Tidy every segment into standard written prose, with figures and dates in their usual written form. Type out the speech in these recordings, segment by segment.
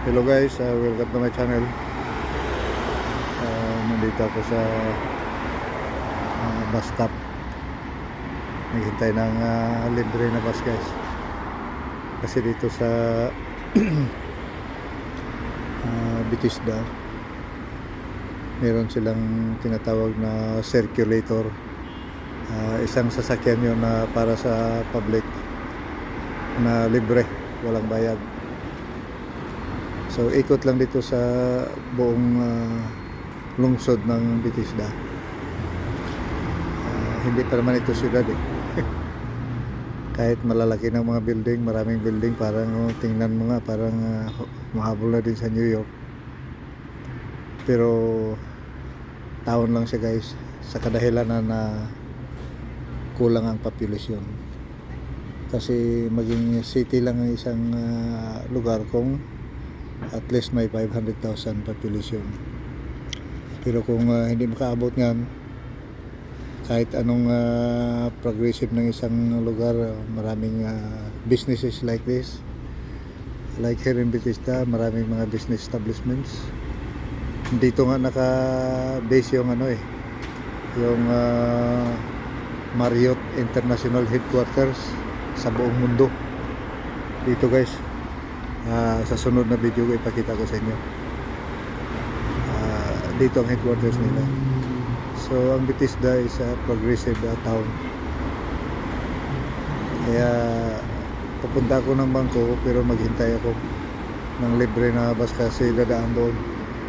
Hello guys, welcome to my channel. Nandito ako sa bus stop. Naghintay ng libre na bus guys. Kasi dito sa Bethesda, meron silang tinatawag na circulator. Isang sasakyan yun na para sa public na libre, walang bayad. So ikot lang dito sa buong lungsod ng Bethesda. Hindi pa naman ito syudad eh. Kahit malalaki ng mga building, maraming building, parang tingnan mo nga parang mahabol na din sa New York. Pero town lang siya guys, sa kadahilanan na kulang ang populasyon. Kasi maging city lang ang isang lugar kung at least may 500,000 population. Pero kung hindi makaabot nga, kahit anong progressive ng isang lugar, maraming businesses like this. Like here in Bethesda, maraming mga business establishments. Dito nga naka-base yung yung Marriott International Headquarters sa buong mundo. Dito guys, sa sunod na video ko ipakita ko sa inyo. Dito ang headquarters nila. So ang Bethesda is a progressive town. Kaya pupunta ako ng bangko pero maghintay ako ng libre na bus kasi dadaan doon.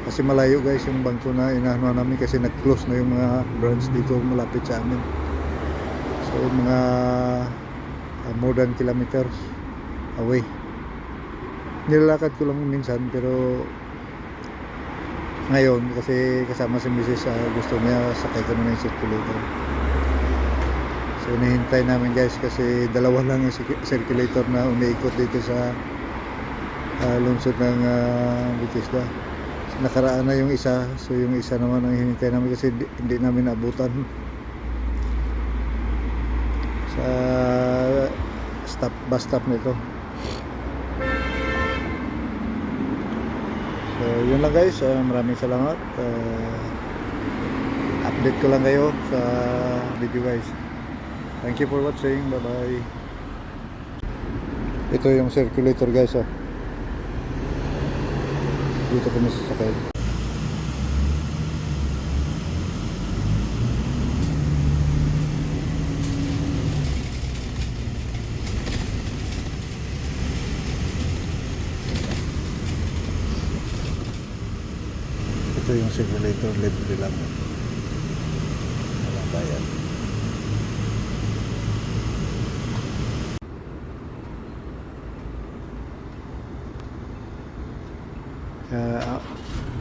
Kasi malayo guys yung bangko na inaano namin kasi nag-close na yung mga branch dito malapit sa amin. So mga more than kilometers away. Nilalakad ko lang minsan pero ngayon kasi kasama si Mrs. Gusto niya sakay kami ng circulator. So hinihintay namin guys kasi dalawa lang yung circulator na umiikot dito sa lungsod ng Bethesda. So, nakaraan na yung isa, so yung isa naman ang hinihintay namin kasi hindi namin naabutan sa bus stop nito. So yun lang guys, maraming salamat. Update ko lang kayo sa video guys. Thank you for watching, bye bye. Ito yung circulator guys. Dito kami sasakay. Ito yung circulator, libre lang, walang bayad.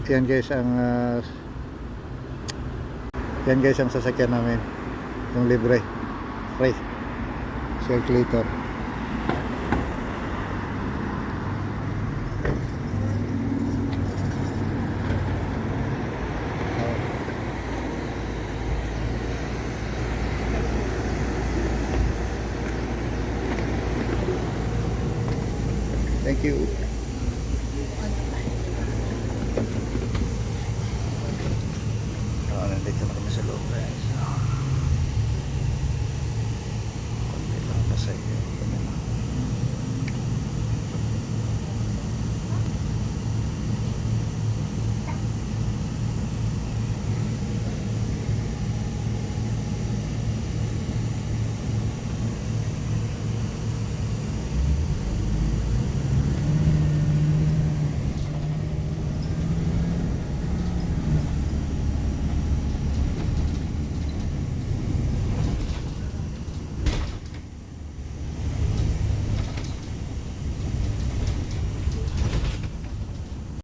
Yan guys ang sasakyan namin, yung libre, free circulator. Thank you. Nandito na kami sa loob guys. Konti lang pa sa inyo.